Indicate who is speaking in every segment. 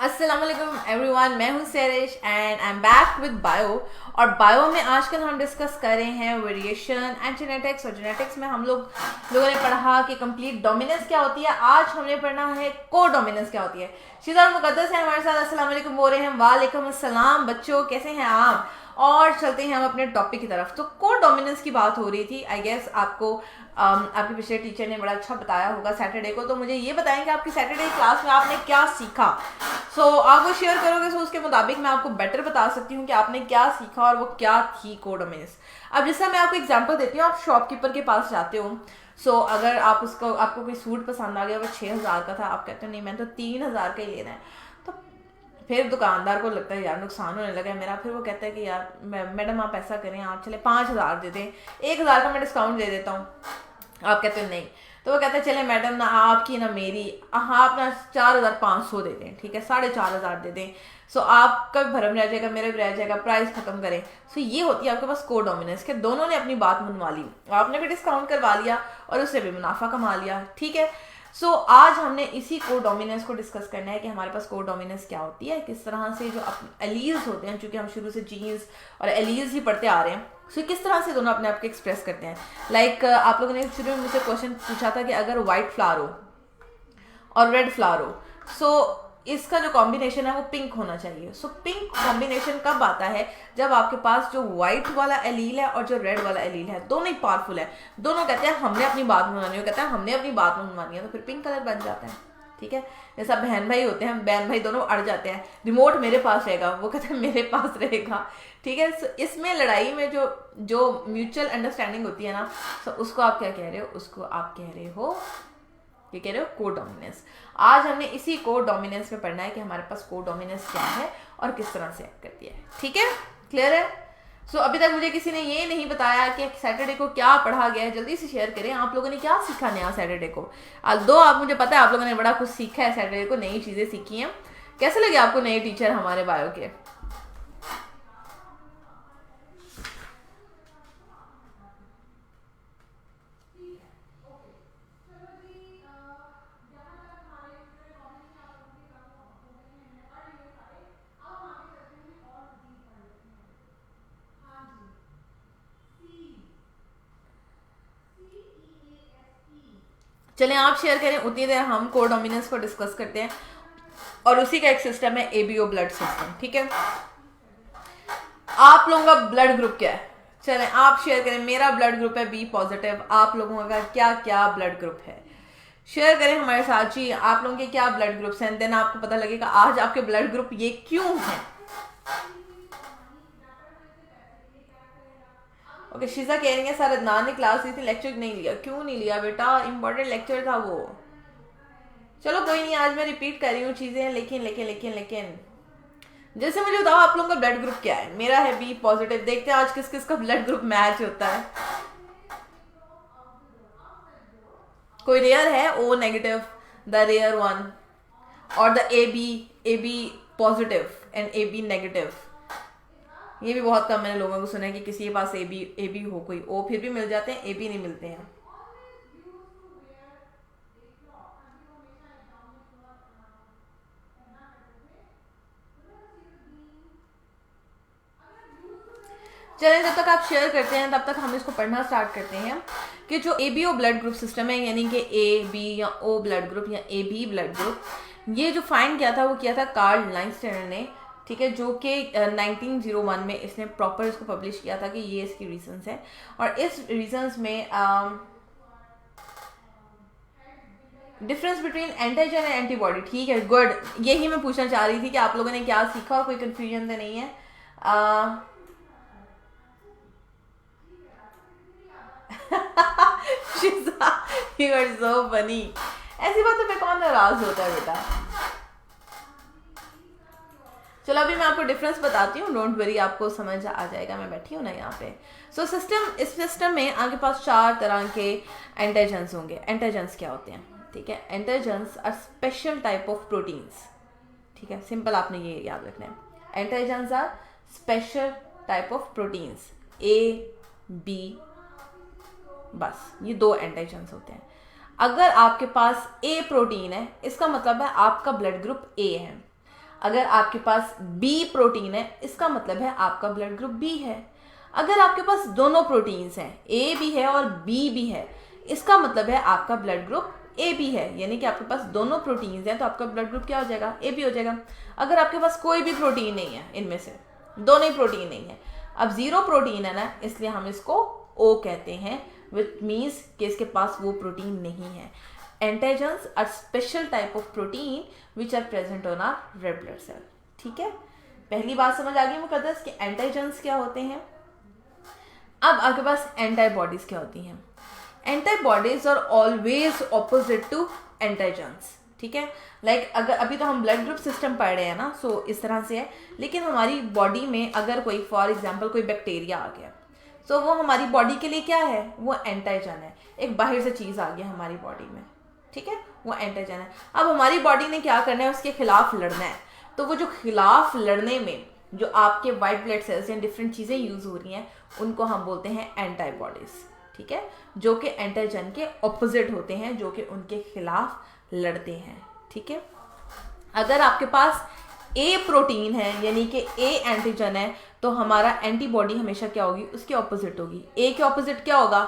Speaker 1: अस्सलाम वालेकुम एवरीवन, मैं हूं सेरिश and I am back with bio. और बायो में आजकल हम डिस्कस कर रहे हैं वेरिएशन एंड जेनेटिक्स। और जेनेटिक्स में हम लोगों ने पढ़ा कि कंप्लीट डोमिनेंस क्या होती है। आज हमने पढ़ना है को डोमिनेंस क्या होती है। शीजा मुकद्दस है हमारे साथ, अस्सलाम वालेकुम बोल रहे हैं। वालेकुम अस्सलाम बच्चों, कैसे हैं आप? और चलते हैं हम अपने टॉपिक की तरफ। तो को डोमिनेंस की बात हो रही थी। आई गेस आपको आपके पिछले टीचर ने बड़ा अच्छा बताया होगा सैटरडे को। तो मुझे ये बताएं कि आपकी सैटरडे क्लास में आपने क्या सीखा। आप वो शेयर करोगे तो उसके मुताबिक मैं आपको बेटर बता सकती हूँ कि आपने क्या सीखा और वो क्या थी को डोमिनेंस। अब जैसे मैं आपको एग्जांपल देती हूँ, आप शॉपकीपर के पास जाते हो। अगर आपको कोई सूट पसंद आ गया, वो 6,000 का था, आप कहते हो नहीं मैं तो 3,000 का ही लेना है। तो फिर दुकानदार को लगता है यार नुकसान होने लगा है मेरा। फिर वो कहता है कि यार मैडम आप ऐसा करें, आप चले 5,000 दे दें, 1,000 का मैं डिस्काउंट दे देता हूँ। आप कहते हो नहीं। तो वो कहते हैं चले मैडम ना आपकी ना मेरी, आप ना 4,500 दे दें, ठीक है 4,500 दे दें। आपका भी भरम रह जाएगा, मेरा भी रह जाएगा, प्राइस खत्म करें। ये होती है आपके पास को डोमिनेंस के दोनों ने अपनी बात मनवा ली, आपने भी डिस्काउंट करवा लिया और उससे भी मुनाफा कमा लिया, ठीक है। आज हमने इसी को डोमिनेंस को डिस्कस करना है कि हमारे पास को डोमिनेंस क्या होती है, किस तरह से जो एलील्स होते हैं, चूंकि हम शुरू से जीन्स और एलील्स ही पढ़ते आ रहे हैं, किस तरह से दोनों अपने आप को एक्सप्रेस करते हैं। आप लोगों ने शुरू में मुझसे क्वेश्चन पूछा था कि अगर व्हाइट फ्लावर हो और रेड फ्लावर हो, इसका जो कॉम्बिनेशन है वो पिंक होना चाहिए। पिंक कॉम्बिनेशन कब आता है? जब आपके पास जो व्हाइट वाला एलील है और जो रेड वाला एलील है दोनों ही पावरफुल है, दोनों कहते हैं हमने अपनी बात मनवानी है, कहते हैं हमने अपनी बात मनवानी है, तो फिर पिंक कलर बन जाता है, ठीक है। जैसा बहन भाई होते हैं, बहन भाई दोनों अड़ जाते हैं, रिमोट मेरे पास रहेगा, वो कहते हैं मेरे पास रहेगा, ठीक है। इसमें लड़ाई में जो म्यूचुअल अंडरस्टैंडिंग होती है ना, उसको आप क्या कह रहे हो? उसको आप कह रहे हो, ये कह रहे हो को डोमिनेंस। आज हमने इसी को डोमिनेंस में पढ़ना है कि हमारे पास को डोमिनेंस क्या है और किस तरह से एक्ट करती है, ठीक है। क्लियर है? अभी तक मुझे किसी ने ये नहीं बताया कि सैटरडे को क्या पढ़ा गया है। जल्दी से शेयर करें, आप लोगों ने क्या सीखा नया सैटरडे को। आप मुझे पता है आप लोगों ने बड़ा कुछ सीखा है सैटरडे को, नई चीजें सीखी हैं। कैसे लगे आपको नए टीचर हमारे बायो के? चलें आप शेयर करें, उतनी देर हम को डोमिनेंस को डिस्कस करते हैं। और उसी का एक सिस्टम है एबीओ ब्लड सिस्टम, ठीक है। आप लोगों का ब्लड ग्रुप क्या है? चलें आप शेयर करें, मेरा ब्लड ग्रुप है बी पॉजिटिव। आप लोगों का क्या क्या ब्लड ग्रुप है शेयर करें हमारे साथ जी। आप लोगों के क्या ब्लड ग्रुप्स हैं, देन आपको पता लगेगा आज आपके ब्लड ग्रुप ये क्यों है। ओके, शीजा कह रही है सर अदनान ने क्लास ली थी, लेक्चर नहीं लिया। क्यों नहीं लिया बेटा? इंपॉर्टेंट लेक्चर था वो। चलो कोई नहीं, आज मैं रिपीट कर रही हूँ चीजें, लेकिन लेकिन लेकिन लेकिन जैसे मुझे बताओ आप लोगों का ब्लड ग्रुप क्या है। मेरा है बी पॉजिटिव। देखते हैं आज किस किस का ब्लड ग्रुप मैच होता है। कोई रेयर है? O negative, the rare one, और the A B positive and A B negative. ये भी बहुत कम मैंने लोगों को सुना है कि किसी के पास ए बी हो, कोई ओ फिर भी मिल जाते हैं, ए बी नहीं मिलते हैं। चलें, जब तक आप शेयर करते हैं तब तक हम इसको पढ़ना स्टार्ट करते हैं कि जो A B O blood group system है, यानी कि ए बी या ओ ब्लड ग्रुप या ए बी ब्लड ग्रुप, ये जो फाइंड किया था वो किया था कार्ल लाइनस्टेनर ने, ठीक है, जो कि 1901 में इसने प्रॉपर इसको पब्लिश किया था कि ये इसकी रीजंस है। और इस रीजंस में difference between antigen and antibody, ठीक है, गुड। यही मैं पूछना चाह रही थी कि आप लोगों ने क्या सीखा और कोई कंफ्यूजन तो नहीं है। You are so funny. ऐसी बातों पे कौन नाराज होता है बेटा? चलो अभी मैं आपको डिफरेंस बताती हूँ, डोंट वरी, आपको समझ आ जाएगा, मैं बैठी हूँ ना यहाँ पे। इस सिस्टम में आपके पास 4 तरह के एंटीजन्स होंगे। एंटीजन्स क्या होते हैं? ठीक है, antigens are special type of proteins, ठीक है, सिंपल आपने ये याद रखना है। Antigens are special type of proteins, A B, बस ये 2 एंटीजन्स होते हैं। अगर आपके पास ए प्रोटीन है, इसका मतलब है आपका ब्लड ग्रुप ए है। अगर आपके पास बी प्रोटीन है इसका मतलब है आपका ब्लड ग्रुप बी है। अगर आपके पास दोनों प्रोटीन्स हैं, ए भी है और बी भी है, इसका मतलब है आपका ब्लड ग्रुप ए बी है, यानी कि आपके पास दोनों प्रोटीन्स हैं तो आपका ब्लड ग्रुप क्या हो जाएगा, ए बी हो जाएगा। अगर आपके पास कोई भी प्रोटीन नहीं है, इनमें से दोनों ही प्रोटीन नहीं है, अब जीरो प्रोटीन है ना, इसलिए हम इसको ओ कहते हैं, विच मीन्स कि इसके पास वो प्रोटीन नहीं है। Antigens are special type of protein which are present on our red blood cell. ठीक है, पहली बात समझ आ गई मुकद्दस कि एंटीजन्स क्या होते हैं। अब आपके पास एंटीबॉडीज क्या होती हैं। Antibodies are always opposite to antigens. ठीक है, लाइक अगर अभी तो हम ब्लड ग्रुप सिस्टम पढ़ रहे हैं ना, सो इस तरह से है, लेकिन हमारी बॉडी में अगर कोई फॉर एग्जांपल कोई बैक्टीरिया आ गया, सो वो हमारी बॉडी के लिए क्या है, वो एंटीजन है, एक बाहर से चीज़ आ गया हमारी बॉडी में। ठीक है, वो एंटीजन है। अब हमारी बॉडी ने क्या करना है, उसके खिलाफ लड़ना है, तो वो जो खिलाफ लड़ने में जो आपके वाइट ब्लड सेल्स या डिफरेंट चीज़ें यूज़ हो रही हैं, उनको हम बोलते हैं एंटीबॉडीज। ठीक है, जो कि एंटीजन के ऑपोजिट होते हैं, जो कि उनके खिलाफ लड़ते हैं। ठीक है, अगर आपके पास ए प्रोटीन है यानी कि ए एंटीजन है, तो हमारा एंटीबॉडी हमेशा क्या होगी, उसके ऑपोजिट होगी। ए के ऑपोजिट क्या होगा,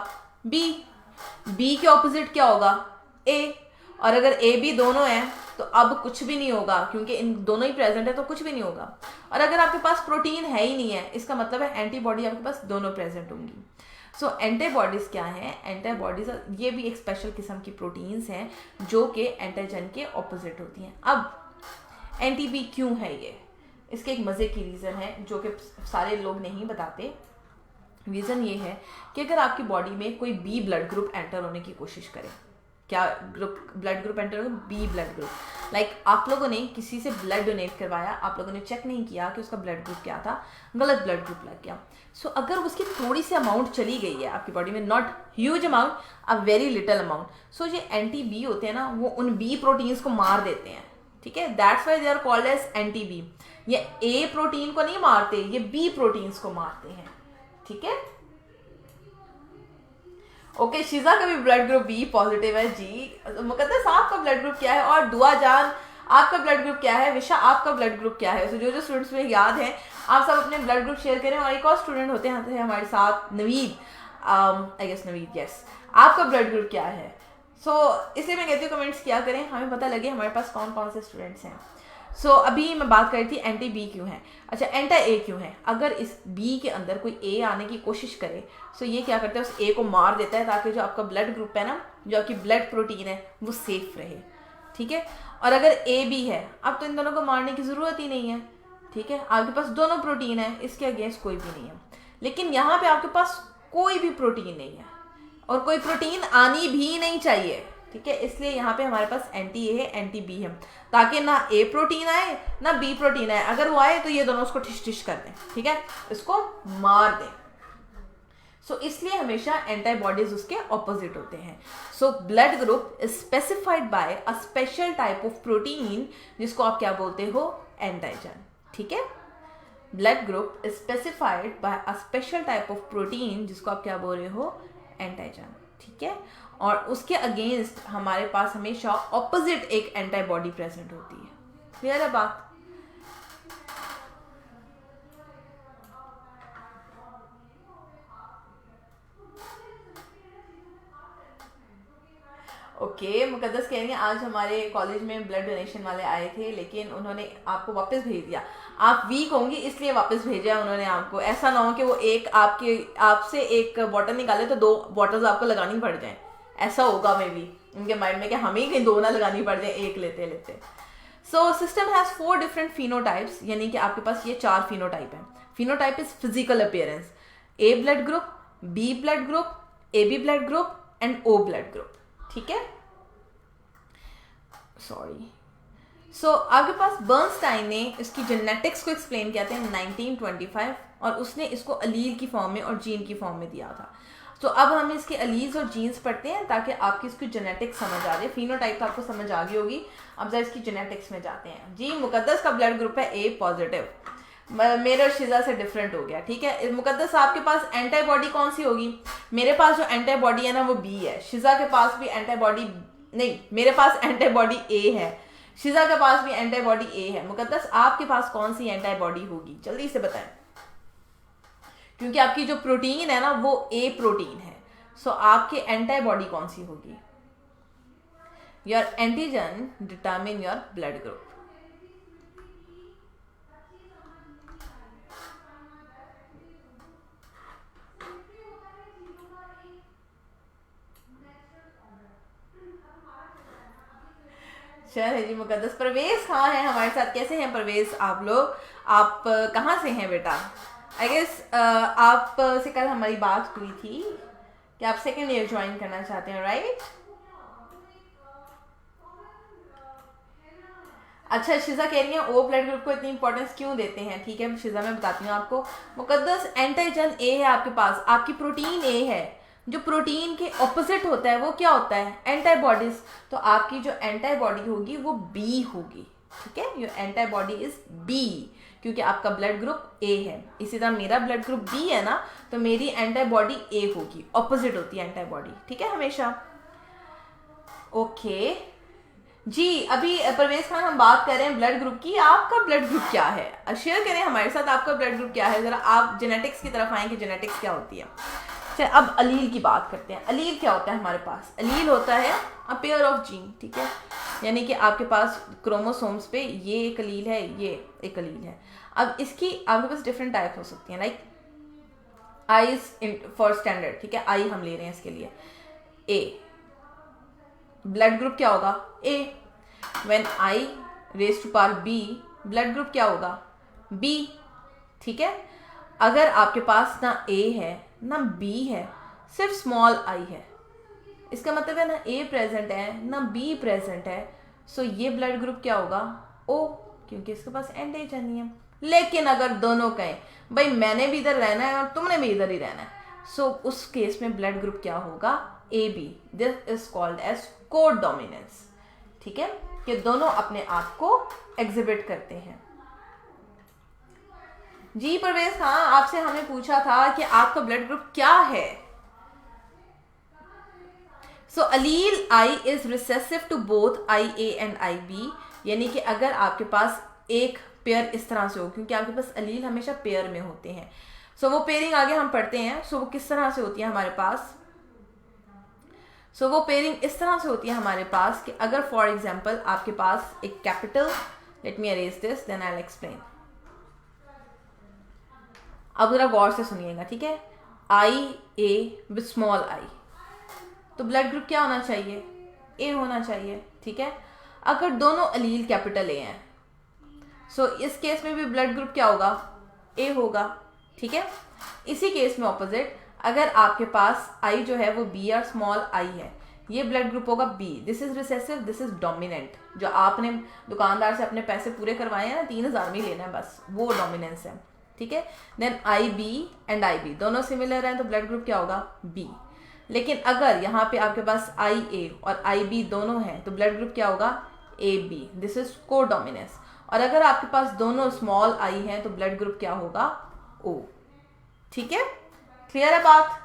Speaker 1: बी, बी के ऑपोजिट क्या होगा, ए। और अगर ए बी दोनों हैं तो अब कुछ भी नहीं होगा, क्योंकि इन दोनों ही प्रेजेंट है तो कुछ भी नहीं होगा। और अगर आपके पास प्रोटीन है ही नहीं है, इसका मतलब है एंटीबॉडी आपके पास दोनों प्रेजेंट होंगी। सो एंटीबॉडीज क्या है, एंटीबॉडीज ये भी एक स्पेशल किस्म की प्रोटीन्स हैं जो कि एंटीजन के ऑपोजिट होती हैं। अब एंटी-बी क्यों है ये, इसके एक मज़े की रीज़न है जो कि सारे लोग नहीं बताते। रीज़न ये है कि अगर आपकी बॉडी में कोई बी ब्लड ग्रुप एंटर होने की कोशिश करे, क्या ग्रुप ब्लड ग्रुप एंटर होगा, बी ब्लड ग्रुप, लाइक आप लोगों ने किसी से ब्लड डोनेट करवाया, आप लोगों ने चेक नहीं किया कि उसका ब्लड ग्रुप क्या था, गलत ब्लड ग्रुप लग गया। सो अगर उसकी थोड़ी सी अमाउंट चली गई है आपकी बॉडी में, not huge amount, a very little amount, so ये एंटी बी होते हैं ना, वो उन बी प्रोटीन्स को मार देते हैं। ठीक है, that's why they are called as anti B. ये ए प्रोटीन को नहीं मारते, ये बी प्रोटीन्स को मारते हैं। ठीक है, ओके, शिजा का भी ब्लड ग्रुप बी पॉजिटिव है जी। मुकद्दस आपका ब्लड ग्रुप क्या है, और दुआ जान आपका ब्लड ग्रुप क्या है, विशा आपका ब्लड ग्रुप क्या है। तो जो जो स्टूडेंट्स में याद है, आप सब अपने ब्लड ग्रुप शेयर करें। और एक और स्टूडेंट होते हैं हमारे साथ, Naveed, I guess Naveed, yes, आपका ब्लड ग्रुप क्या है। इसलिए मैं कहती हूँ कमेंट्स किया करें, हमें पता लगे हमारे पास कौन कौन से स्टूडेंट्स हैं। अभी मैं बात कर रही थी एंटी बी क्यों है, अच्छा एंटी ए क्यों है। अगर इस बी के अंदर कोई ए आने की कोशिश करे, ये क्या करता है, उस ए को मार देता है, ताकि जो आपका ब्लड ग्रुप है ना, जो आपकी ब्लड प्रोटीन है, वो सेफ रहे। ठीक है, और अगर ए बी है, अब तो इन दोनों को मारने की ज़रूरत ही नहीं है। ठीक है, आपके पास दोनों प्रोटीन है, इसके अगेंस्ट कोई भी नहीं है। लेकिन यहाँ पे आपके पास कोई भी प्रोटीन नहीं है और कोई प्रोटीन आनी भी नहीं चाहिए। ठीक है, इसलिए यहाँ पे हमारे पास एंटी ए है, एंटी बी है, ताकि ना ए प्रोटीन आए ना बी प्रोटीन आए। अगर वो आए तो ये दोनों उसको ठिश ठिश कर दें, ठीक है, इसको मार दें। इसलिए हमेशा एंटीबॉडीज उसके ऑपोजिट होते हैं। Blood group is specified by a special type of protein, जिसको आप क्या बोलते हो, एंटीजन। ठीक है, blood group is specified by a special type of protein, जिसको आप क्या बोल रहे हो, एंटीजन। ठीक है, और उसके अगेंस्ट हमारे पास हमेशा ऑपोजिट एक एंटीबॉडी प्रेजेंट होती है। क्लियर है बात? ओके, मुकद्दस कह रही हैं आज हमारे कॉलेज में ब्लड डोनेशन वाले आए थे, लेकिन उन्होंने आपको वापस भेज दिया। आप वीक होंगी इसलिए वापस भेजा उन्होंने आपको। ऐसा ना हो कि वो आपसे एक बॉटल निकाले तो 2 बॉटल्स आपको लगानी पड़ जाए। ऐसा होगा मे बी उनके माइंड में कि हमें कहीं 2 ना लगानी पड़ जाए एक लेते लेते। सिस्टम हैज़ 4 डिफरेंट फिनोटाइप्स, यानी कि आपके पास ये 4 फिनोटाइप हैं। Phenotype is physical appearance, A blood group, B blood group, A B blood group and O blood group. ठीक है, सॉरी। आपके पास बर्नस्टाइन ने इसकी जेनेटिक्स को एक्सप्लेन किया था 1925, और उसने इसको अलील की फॉर्म में और जीन की फॉर्म में दिया था। अब हम इसके अलील्स और जीन्स पढ़ते हैं ताकि आपकी इसकी जेनेटिक्स समझ आ जाए। फिनोटाइप तो आपको समझ आ गई होगी, अब जरा इसकी जेनेटिक्स में जाते हैं। जी, मुकद्दस का ब्लड ग्रुप है ए पॉजिटिव, मेरे और शिजा से डिफरेंट हो गया। ठीक है, मुकद्दस आपके पास एंटीबॉडी कौन सी होगी? मेरे पास जो एंटीबॉडी है ना वो बी है। शिजा के पास भी एंटीबॉडी नहीं, मेरे पास एंटीबॉडी ए है। शिजा के पास भी एंटीबॉडी ए है। मुकद्दस आपके पास कौन सी एंटीबॉडी होगी, जल्दी से बताएं, क्योंकि आपकी जो प्रोटीन है ना वो ए प्रोटीन है। सो आपकी एंटीबॉडी कौन सी होगी? Your antigen determine your blood group. चलिए जी, मुकद्दस परवेज कहाँ है हमारे साथ? कैसे हैं परवेज आप लोग? आप कहाँ से हैं बेटा? आई गेस आप से कल हमारी बात हुई थी कि आप सेकेंड ईयर ज्वाइन करना चाहते हैं, राइट? अच्छा, शिजा कह रही है ओ ब्लड ग्रुप को इतनी इंपॉर्टेंस क्यों देते हैं? ठीक है शिजा, मैं बताती हूँ आपको। मुकद्दस एंटीजन ए है आपके पास, आपकी प्रोटीन ए है। जो प्रोटीन के ऑपोजिट होता है वो क्या होता है? एंटीबॉडीज। तो आपकी जो एंटीबॉडी होगी वो बी होगी, ठीक है? योर एंटीबॉडी इज बी, क्योंकि आपका ब्लड ग्रुप ए है। इसी तरह मेरा ब्लड ग्रुप बी है ना, तो मेरी एंटीबॉडी ए होगी, ऑपोजिट होती है एंटीबॉडी, ठीक है, हमेशा। ओके जी, अभी परवेज खान हम बात कर रहे हैं ब्लड ग्रुप की। आपका ब्लड ग्रुप क्या है? शेयर करें हमारे साथ आपका ब्लड ग्रुप क्या है, जरा आप जेनेटिक्स की तरफ आएँ कि जेनेटिक्स क्या होती है। चलिए अब अलील की बात करते हैं। अलील क्या होता है हमारे पास? अलील होता है अ पेयर ऑफ जीन, ठीक है, यानी कि आपके पास क्रोमोसोम्स पे ये एक अलील है, ये एक अलील है। अब इसकी आपके पास डिफरेंट टाइप्स हो सकती हैं, लाइक आई फॉर स्टैंडर्ड, ठीक है, आई हम ले रहे हैं इसके लिए। ए ब्लड ग्रुप क्या होगा? A. When I raise to power B, blood group क्या होगा? बी, ठीक है। अगर आपके पास ना ए है ना बी है, सिर्फ स्मॉल आई है, इसका मतलब है ना ए प्रेजेंट है ना बी प्रेजेंट है, सो ये ब्लड ग्रुप क्या होगा? ओ, क्योंकि इसके पास एंटीजन नहीं है। लेकिन अगर दोनों कहें भाई मैंने भी इधर रहना है और तुमने भी इधर ही रहना है, सो उस केस में ब्लड ग्रुप क्या होगा? A B. This is called as codominance, ठीक है, कि दोनों अपने आप को एग्जिबिट करते हैं। जी परवेज, हाँ आपसे हमें पूछा था कि आपका ब्लड ग्रुप क्या है। So allele I is recessive to both I A and I B, यानी कि अगर आपके पास एक पेयर इस तरह से हो, क्योंकि आपके पास अलील हमेशा पेयर में होते हैं। सो वो पेयरिंग आगे हम पढ़ते हैं। सो वो किस तरह से होती है हमारे पास? सो वो पेयरिंग इस तरह से होती है हमारे पास कि अगर फॉर एग्जाम्पल आपके पास एक capital, let me arrange this then I will explain. अब जरा गौर से सुनिएगा, ठीक है, आई ए विद स्मॉल आई, तो ब्लड ग्रुप क्या होना चाहिए? ए होना चाहिए, ठीक है। अगर दोनों अलील कैपिटल ए हैं, सो इस केस में भी ब्लड ग्रुप क्या होगा? ए होगा, ठीक है। इसी केस में ऑपोजिट, अगर आपके पास आई जो है वो बी और स्मॉल आई है, ये ब्लड ग्रुप होगा B. This is recessive, this is dominant. जो आपने दुकानदार से अपने पैसे पूरे करवाए हैं ना, 3000 में लेना है बस, वो डोमिनेंस है, ठीक है। Then I B and I B दोनों सिमिलर हैं, तो ब्लड ग्रुप क्या होगा? बी। लेकिन अगर यहाँ पे आपके पास आई ए और आई बी दोनों हैं, तो ब्लड ग्रुप क्या होगा? A B. This is codominance. और अगर आपके पास दोनों स्मॉल आई हैं, तो ब्लड ग्रुप क्या होगा? ओ, ठीक है, क्लियर है बात?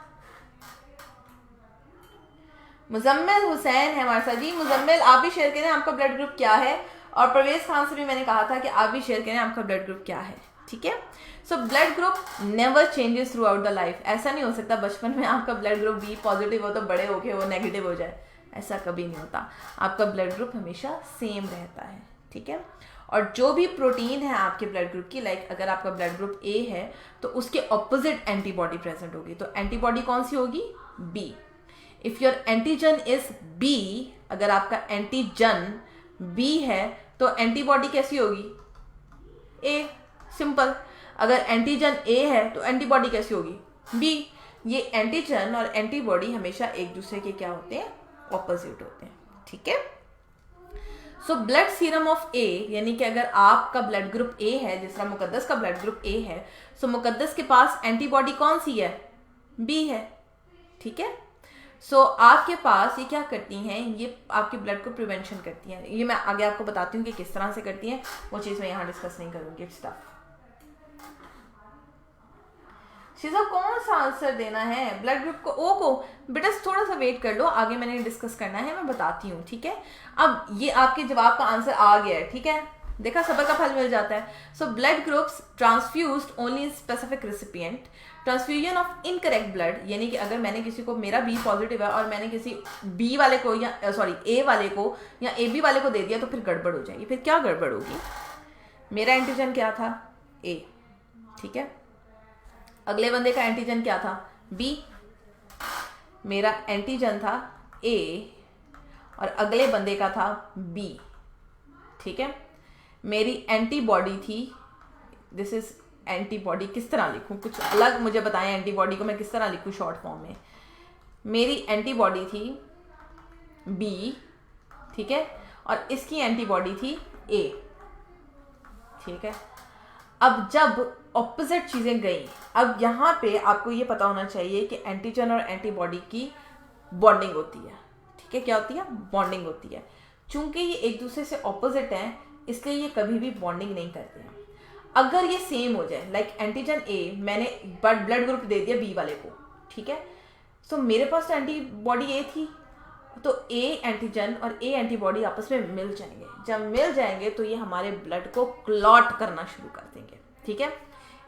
Speaker 1: मुजम्मिल हुसैन है हमारे साथ। जी मुजम्मिल, आप भी शेयर करें आपका ब्लड ग्रुप क्या है, और परवेज खान से भी मैंने कहा था कि आप भी शेयर करें आपका ब्लड ग्रुप क्या है, ठीक है। So blood group never changes through out the life. ऐसा नहीं हो सकता बचपन में आपका ब्लड ग्रुप बी पॉजिटिव हो तो बड़े होके वो नेगेटिव हो जाए, ऐसा कभी नहीं होता। आपका ब्लड ग्रुप हमेशा सेम रहता है, ठीक है। और जो भी प्रोटीन है आपके ब्लड ग्रुप की, लाइक अगर आपका ब्लड ग्रुप ए है तो उसके ऑपोजिट एंटीबॉडी प्रेजेंट होगी, तो एंटीबॉडी कौन सी होगी? B. If your antigen is B, अगर आपका एंटीजन बी है तो एंटीबॉडी कैसी होगी? ए, सिंपल। अगर एंटीजन ए है तो एंटीबॉडी कैसी होगी? बी। ये एंटीजन और एंटीबॉडी हमेशा एक दूसरे के क्या होते हैं? ऑपोजिट होते हैं, ठीक है। सो ब्लड सीरम ऑफ ए, यानी कि अगर आपका ब्लड ग्रुप ए है, जिस तरह मुकद्दस का ब्लड ग्रुप ए है, सो मुकद्दस के पास एंटीबॉडी कौन सी है? बी है, ठीक है। सो आपके पास ये क्या करती हैं? ये आपके ब्लड को प्रिवेंशन करती हैं। ये मैं आगे आपको बताती हूँ कि किस तरह से करती हैं, वो चीज़ मैं यहाँ डिस्कस नहीं करूँगी। स्टफ शिजा कौन सा आंसर देना है ब्लड ग्रुप को? ओ को? बेटा थोड़ा सा वेट कर लो, आगे मैंने डिस्कस करना है, मैं बताती हूँ, ठीक है। अब ये आपके जवाब का आंसर आ गया है, ठीक है, देखा सबर का फल मिल जाता है। So blood groups transfused only in specific recipient. Transfusion of incorrect blood, यानी कि अगर मैंने किसी को, मेरा बी पॉजिटिव है और मैंने किसी बी वाले को या सॉरी ए वाले को या ए बी वाले को दे दिया तो फिर गड़बड़ हो जाएगी। फिर क्या गड़बड़ होगी? मेरा एंटीजन क्या था? ए, ठीक है। अगले बंदे का एंटीजन क्या था? बी। मेरा एंटीजन था ए और अगले बंदे का था बी, ठीक है। मेरी एंटीबॉडी थी, दिस इज एंटीबॉडी, किस तरह लिखूं, कुछ अलग मुझे बताएं, एंटीबॉडी को मैं किस तरह लिखूं शॉर्ट फॉर्म में। मेरी एंटीबॉडी थी बी, ठीक है, और इसकी एंटीबॉडी थी ए, ठीक है। अब जब ऑपोजिट चीजें गई, अब यहाँ पे आपको ये पता होना चाहिए कि एंटीजन और एंटीबॉडी की बॉन्डिंग होती है, ठीक है। क्या होती है? बॉन्डिंग होती है। चूंकि ये एक दूसरे से ऑपोजिट हैं, इसलिए ये कभी भी बॉन्डिंग नहीं करते हैं। अगर ये सेम हो जाए, लाइक एंटीजन ए, मैंने ब्लड ग्रुप दे दिया बी वाले को, ठीक है, तो मेरे पास तो एंटीबॉडी ए थी, तो ए एंटीजन और ए एंटीबॉडी आपस में मिल जाएंगे। जब मिल जाएंगे तो ये हमारे ब्लड को क्लॉट करना शुरू कर देंगे, ठीक है।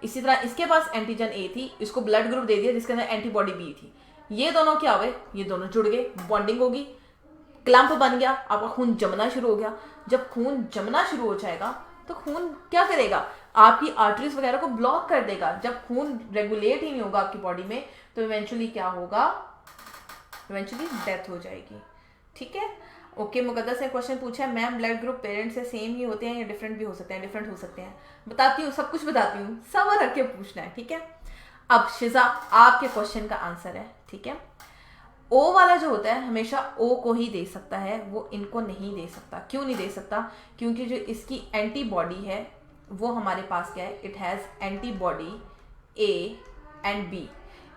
Speaker 1: इसी तरह इसके पास एंटीजन ए थी, इसको ब्लड ग्रुप दे दिया जिसके अंदर एंटीबॉडी बी थी, ये दोनों क्या हुए? ये दोनों जुड़ गए, बॉन्डिंग होगी, क्लम्प बन गया, आपका खून जमना शुरू हो गया। जब खून जमना शुरू हो जाएगा तो खून क्या करेगा? आपकी आर्टरीज वगैरह को ब्लॉक कर देगा। जब खून रेगुलेट ही नहीं होगा आपकी बॉडी में तो इवेंचुअली क्या होगा? इवेंचुअली डेथ हो जाएगी, ठीक है। ओके, मुकद्दस ने क्वेश्चन पूछा है, मैम ब्लड ग्रुप पेरेंट्स से सेम ही होते हैं या डिफरेंट भी हो सकते हैं? डिफरेंट हो सकते हैं, बताती हूँ, सब कुछ बताती हूँ, सबर रख के पूछना है, ठीक है। अब शिजा आपके क्वेश्चन का आंसर है, ठीक है। ओ वाला जो होता है हमेशा ओ को ही दे सकता है, वो इनको नहीं दे सकता। क्यों नहीं दे सकता? क्योंकि जो इसकी एंटीबॉडी है वो हमारे पास क्या है? It has antibody A and B,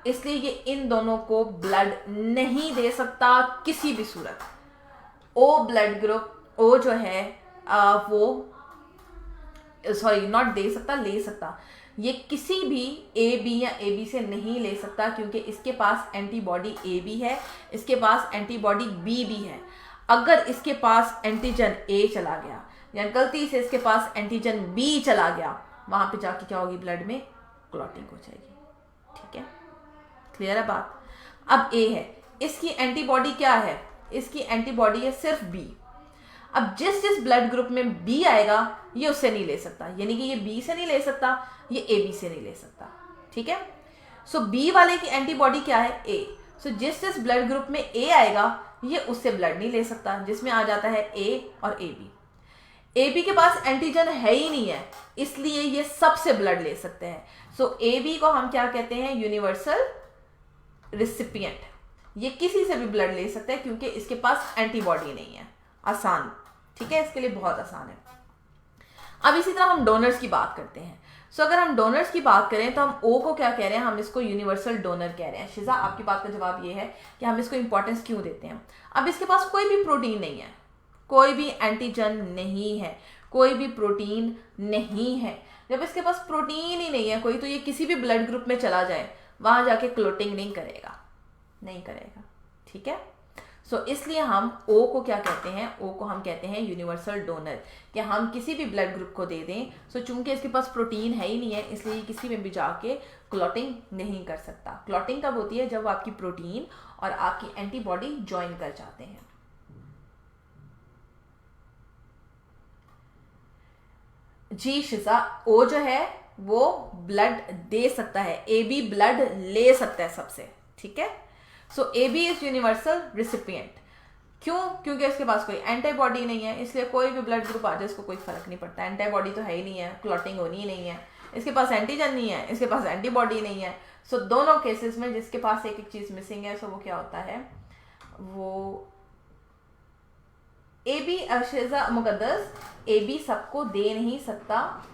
Speaker 1: इसलिए ये इन दोनों को ब्लड नहीं दे सकता किसी भी सूरत। ओ ब्लड ग्रुप, ओ जो है वो सॉरी नॉट दे सकता, ले सकता, ये किसी भी ए बी या ए बी से नहीं ले सकता, क्योंकि इसके पास एंटीबॉडी ए बी है, इसके पास एंटीबॉडी बी भी है। अगर इसके पास एंटीजन ए चला गया या गलती से इसके पास एंटीजन बी चला गया, वहां पे जाके क्या होगी? ब्लड में क्लॉटिंग हो जाएगी, ठीक है। क्लियर है बात? अब ए है, इसकी एंटीबॉडी क्या है? इसकी एंटीबॉडी है सिर्फ बी। अब जिस जिस ब्लड ग्रुप में बी आएगा ये उससे नहीं ले सकता, यानी कि ये बी से नहीं ले सकता, ये ए बी से नहीं ले सकता, ठीक है। सो बी वाले की एंटीबॉडी क्या है? ए। सो जिस जिस ब्लड ग्रुप में ए आएगा ये उससे ब्लड नहीं ले सकता, जिसमें आ जाता है ए और ए बी। ए बी के पास एंटीजन है ही नहीं है, इसलिए ये सबसे ब्लड ले सकते हैं। सो ए बी को हम क्या कहते हैं? Universal recipient. ये किसी से भी ब्लड ले सकते हैं क्योंकि इसके पास एंटीबॉडी नहीं है। आसान, ठीक है, इसके लिए बहुत आसान है। अब इसी तरह हम डोनर्स की बात करते हैं। सो अगर हम डोनर्स की बात करें तो हम ओ को क्या कह रहे हैं? हम इसको यूनिवर्सल डोनर कह रहे हैं। शिजा आपकी बात का जवाब ये है कि हम इसको इंपॉर्टेंस क्यों देते हैं। अब इसके पास कोई भी प्रोटीन नहीं है, कोई भी एंटीजन नहीं है, कोई भी प्रोटीन नहीं है। जब इसके पास प्रोटीन ही नहीं है कोई, तो ये किसी भी ब्लड ग्रुप में चला जाए वहां जाके क्लोटिंग नहीं करेगा, नहीं करेगा, ठीक है। सो इसलिए हम ओ को क्या कहते हैं? ओ को हम कहते हैं यूनिवर्सल डोनर, कि हम किसी भी ब्लड ग्रुप को दे दें। सो चूंकि इसके पास प्रोटीन है ही नहीं है, इसलिए किसी में भी जाके क्लॉटिंग नहीं कर सकता। क्लॉटिंग कब होती है? जब आपकी प्रोटीन और आपकी एंटीबॉडी ज्वाइन कर जाते हैं। जी शिजा, ओ जो है वो ब्लड दे सकता है, ए बी ब्लड ले सकता है सबसे, ठीक है। So A B is universal recipient. क्यों? क्योंकि इसके पास कोई एंटीबॉडी नहीं है, इसलिए कोई भी ब्लड ग्रुप आ जाए इसको कोई फर्क नहीं पड़ता। एंटीबॉडी तो है ही नहीं है, क्लॉटिंग होनी ही नहीं है। इसके पास एंटीजन नहीं है, इसके पास एंटीबॉडी नहीं है। सो दोनों केसेस में जिसके पास एक एक चीज मिसिंग है, सो वो क्या होता है? वो ए बी अर्शेजा मुकद्दस, ए बी सबको दे नहीं सकता,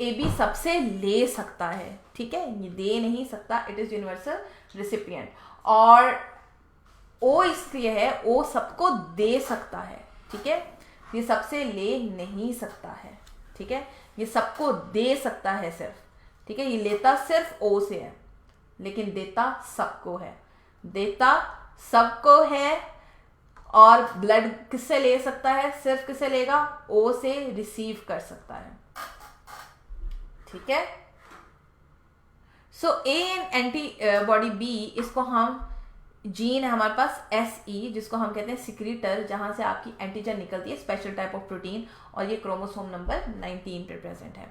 Speaker 1: ए बी सबसे ले सकता है, ठीक है। ये दे नहीं सकता, इट इज यूनिवर्सल रिसिपिएंट। और ओ इसलिए है, ओ सबको दे सकता है, ठीक है। ये सबसे ले नहीं सकता है, ठीक है। ये सबको दे सकता है सिर्फ, ठीक है। ये लेता सिर्फ ओ से है, लेकिन देता सबको है, देता सबको है। और ब्लड किससे ले सकता है? सिर्फ किससे लेगा? ओ से रिसीव कर सकता है, ठीक है। So A and antibody B, इसको हम जीन है हमारे पास SE, जिसको हम कहते हैं सिक्रीटर, जहां से आपकी एंटीजन निकलती है, स्पेशल टाइप ऑफ प्रोटीन, और ये क्रोमोसोम नंबर 19 पे प्रेजेंट है।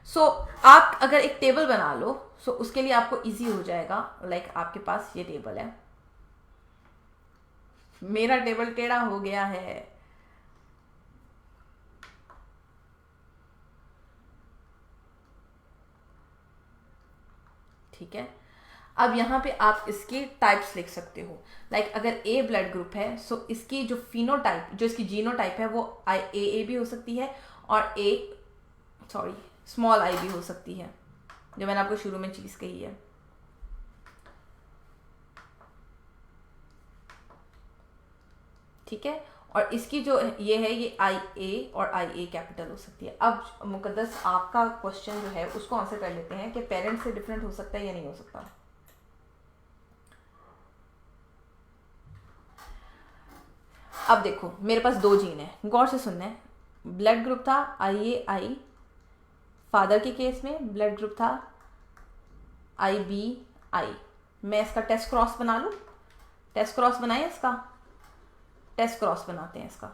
Speaker 1: सो आप अगर एक टेबल बना लो, सो उसके लिए आपको इजी हो जाएगा। लाइक आपके पास ये टेबल है, मेरा टेबल टेढ़ा हो गया है, ठीक है। अब यहाँ पे आप इसके टाइप्स लिख सकते हो। लाइक अगर ए ब्लड ग्रुप है, सो इसकी जो फिनोटाइप, जो इसकी जीनोटाइप है, वो AA भी हो सकती है, और स्मॉल आई भी हो सकती है, जो मैंने आपको शुरू में चीज कही है। ठीक है, और इसकी जो ये है, ये IA और IA कैपिटल हो सकती है। अब मुकद्दस आपका क्वेश्चन जो है उसको आंसर कर लेते हैं कि पेरेंट्स से डिफरेंट हो सकता है या नहीं हो सकता। अब देखो मेरे पास 2 जीन है, गौर से सुनना है। ब्लड ग्रुप था IAI, फादर के केस में ब्लड ग्रुप था IBI। मैं इसका टेस्ट क्रॉस बना लूं, टेस्ट क्रॉस बनाए, इसका टेस्ट क्रॉस बनाते हैं। इसका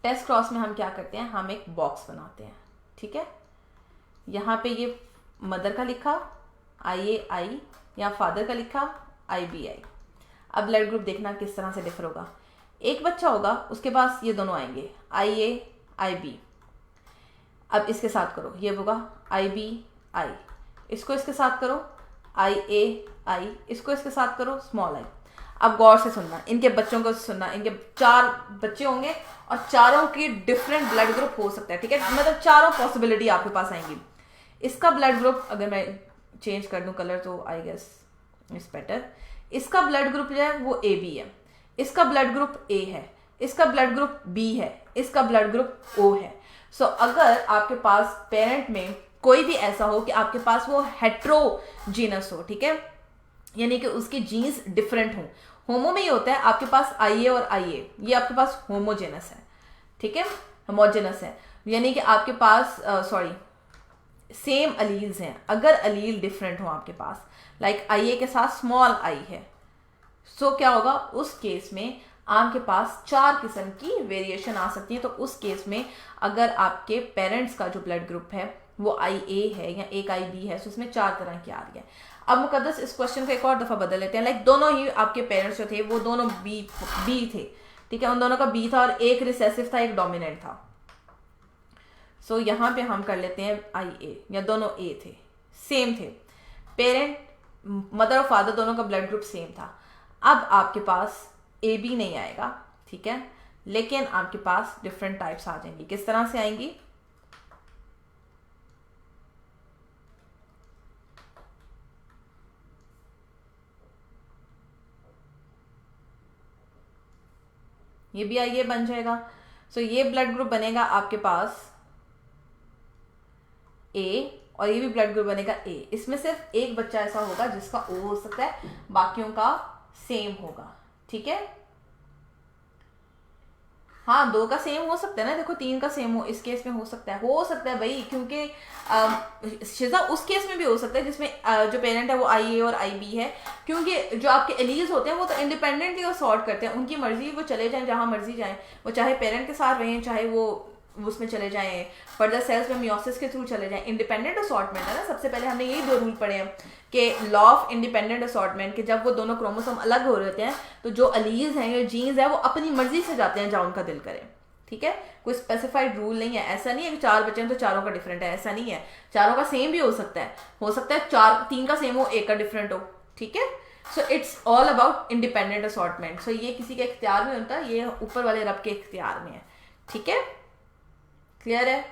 Speaker 1: टेस्ट क्रॉस में हम क्या करते हैं, हम एक बॉक्स बनाते हैं, ठीक है। यहां पे ये मदर का लिखा IAI, या फादर का लिखा IBI। अब ब्लड ग्रुप देखना किस तरह से डिफर होगा। एक बच्चा होगा, उसके पास ये दोनों आएंगे IA IB। अब इसके साथ करो, ये होगा IBI, इसको इसके साथ करो IAI, इसको इसके साथ करो स्मॉल आई। अब गौर से सुनना, इनके बच्चों को सुनना, इनके 4 बच्चे होंगे और चारों की डिफरेंट ब्लड ग्रुप हो सकता है, ठीक है। मतलब चारों पॉसिबिलिटी आपके पास आएंगी। इसका ब्लड ग्रुप अगर मैं चेंज कर दूं कलर, तो आई गेस इट्स बेटर। इसका ब्लड ग्रुप जो है वो AB है, इसका ब्लड ग्रुप A है, इसका ब्लड ग्रुप B है, इसका ब्लड ग्रुप O है। सो अगर आपके पास पेरेंट में कोई भी ऐसा हो कि आपके पास वो हेट्रोजीनस हो, ठीक है, यानी कि उसके जीन्स डिफरेंट हों। होमो में ये होता है आपके पास IA और IA, ये आपके पास होमोजेनस है, ठीक है, होमोजेनस है, यानी कि आपके पास सेम अलील्स हैं। अगर अलील डिफरेंट हो आपके पास, लाइक IA के साथ स्मॉल I है, सो क्या होगा, उस केस में आपके पास 4 किस्म की वेरिएशन आ सकती है। तो उस केस में अगर आपके पेरेंट्स का जो ब्लड ग्रुप है वो IA है या एक IB है, तो उसमें 4 तरह की आ रही है। अब मुकद्दस इस क्वेश्चन को एक और दफा बदल लेते हैं। लाइक दोनों ही आपके पेरेंट्स जो थे वो दोनों B थे, ठीक है, उन दोनों का B था, और एक रिसेसिव था, एक डोमिनेंट था। सो यहाँ पे हम कर लेते हैं IA, या दोनों A थे, सेम थे, पेरेंट मदर और फादर दोनों का ब्लड ग्रुप सेम था। अब आपके पास AB नहीं आएगा, ठीक है, लेकिन आपके पास डिफरेंट टाइप्स आ जाएंगी। किस तरह से आएंगी, ये भी IA बन जाएगा। सो ये ब्लड ग्रुप बनेगा आपके पास A, और ये भी ब्लड ग्रुप बनेगा A। इसमें सिर्फ एक बच्चा ऐसा होगा जिसका O हो सकता है, बाकियों का सेम होगा, ठीक है। हाँ, 2 का सेम हो सकता है ना, देखो 3 का सेम हो, इस केस में हो सकता है भाई, क्योंकि शिजा उस केस में भी हो सकता है जिसमें जो पेरेंट है वो IA और IB है, क्योंकि जो आपके एलील्स होते हैं वो तो इंडिपेंडेंटली वो सॉर्ट करते हैं, उनकी मर्जी, वो चले जाएं जहां मर्जी जाएं, वो चाहे पेरेंट के साथ रहें, चाहे वो उसमें चले जाएं, फर्दर सेल्स में मियोसिस के थ्रू चले जाएं। इंडिपेंडेंट असॉर्टमेंट है ना, सबसे पहले हमने यही 2 रूल पढ़े हैं कि लॉ ऑफ इंडिपेंडेंट असॉर्टमेंट, कि जब वो दोनों क्रोमोसोम अलग हो रहते हैं तो जो अलीज हैं या जीन्स है वो अपनी मर्जी से जाते हैं जहां उनका दिल करे, ठीक है। कोई स्पेसिफाइड रूल नहीं है, ऐसा नहीं है कि 4 बच्चे हैं तो चारों का डिफरेंट है, ऐसा नहीं है। चारों का सेम भी हो सकता है 3 का सेम हो, 1 का डिफरेंट हो, ठीक है। So it's all about independent assortment. So ये किसी के इख्तियार में होता है, ये ऊपर वाले रब के इख्तियार में है, ठीक है, क्लियर है।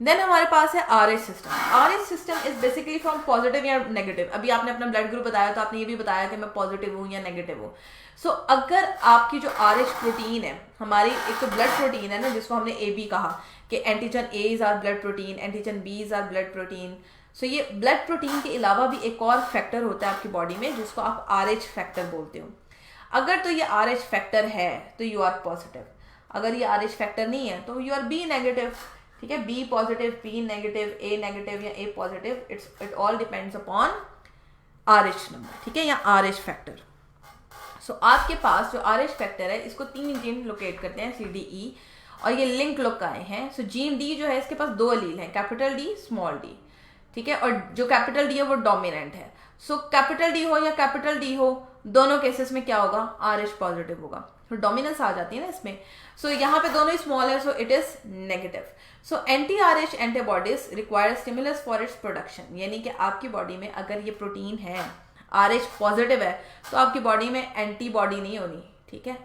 Speaker 1: देन हमारे पास है RH system. RH system is basically from positive या नेगेटिव। अभी आपने अपना ब्लड ग्रुप बताया तो आपने ये भी बताया कि मैं पॉजिटिव हूँ या नेगेटिव हूँ। सो अगर आपकी जो RH प्रोटीन है, हमारी एक तो ब्लड प्रोटीन है ना जिसको हमने AB कहा कि antigen A is our blood protein, antigen B is our blood protein. So ये ब्लड प्रोटीन के अलावा भी एक और फैक्टर होता है आपकी बॉडी में जिसको आप RH फैक्टर बोलते हो। अगर तो ये RH फैक्टर है तो यू आर पॉजिटिव, अगर ये RH फैक्टर नहीं है तो यू आर B नेगेटिव। ठीक है, B positive, B negative, A negative या A positive, it all depends upon RH number. ठीक है, या RH फैक्टर। सो आपके पास जो RH फैक्टर है इसको 3 जीन लोकेट करते हैं, CDE, और ये लिंक लोग आए हैं। सो जीन D जो है इसके पास 2 एलील हैं, कैपिटल D, स्मॉल d। ठीक है, और जो कैपिटल D है वो डोमिनेंट है। सो कैपिटल D हो या कैपिटल D हो, दोनों केसेस में क्या होगा, RH पॉजिटिव होगा। तो डोमिनेंस आ जाती है ना इसमें। सो यहाँ पे दोनों ही स्मॉल है, so it is negative. So anti Rh antibodies require stimulus for its production, यानी कि आपकी बॉडी में अगर ये प्रोटीन है RH पॉजिटिव है तो आपकी बॉडी में एंटीबॉडी नहीं होनी। ठीक है,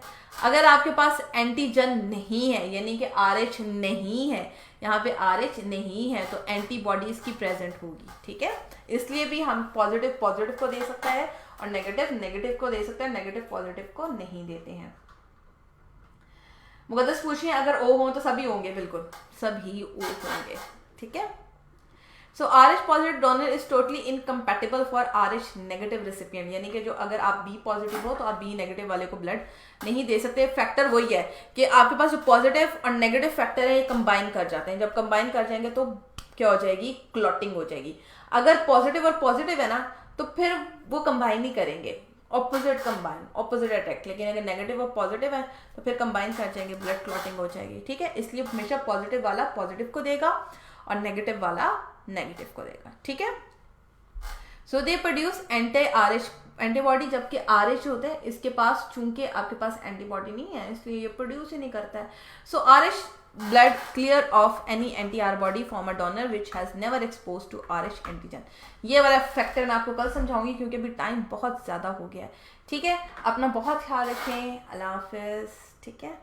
Speaker 1: अगर आपके पास एंटीजन नहीं है यानी कि RH नहीं है, यहाँ पे RH नहीं है तो एंटीबॉडीज की प्रेजेंट होगी। ठीक है, इसलिए भी हम पॉजिटिव पॉजिटिव को दे सकता है और नेगेटिव नेगेटिव को दे सकते हैं, नेगेटिव पॉजिटिव को नहीं देते हैं। मुकद्दस पूछिए अगर O हो तो सभी होंगे, बिल्कुल सभी O होंगे। ठीक है, सो RH positive donor is totally incompatible for RH negative recipient, यानी कि जो अगर आप B पॉजिटिव हो तो आप B नेगेटिव वाले को ब्लड नहीं दे सकते। फैक्टर वही है कि आपके पास जो पॉजिटिव और नेगेटिव फैक्टर है ये कंबाइन कर जाते हैं, जब कंबाइन कर जाएंगे तो क्या हो जाएगी, क्लॉटिंग हो जाएगी। अगर पॉजिटिव और पॉजिटिव है ना तो फिर वो कंबाइन नहीं करेंगे, ऑपोजिट कंबाइन, ऑपोजिट अटैक। लेकिन अगर नेगेटिव और पॉजिटिव है तो फिर कंबाइन कर जाएंगे, ब्लड क्लॉटिंग हो जाएगी। ठीक है, इसलिए हमेशा पॉजिटिव वाला पॉजिटिव को देगा और नेगेटिव वाला नेगेटिव को देगा। ठीक है, सो दे प्रोड्यूस एंटी-RH एंटीबॉडी, जबकि RH होते हैं इसके पास चूंकि आपके पास एंटीबॉडी नहीं है इसलिए ये प्रोड्यूस ही नहीं करता है। सो RH blood clear of any anti-R body from a donor which has never exposed to RH antigen। ये वाला फैक्टर मैं आपको कल समझाऊंगी क्योंकि अभी टाइम बहुत ज़्यादा हो गया है। ठीक है, अपना बहुत ख्याल रखें, अल्लाह हाफिज़। ठीक है।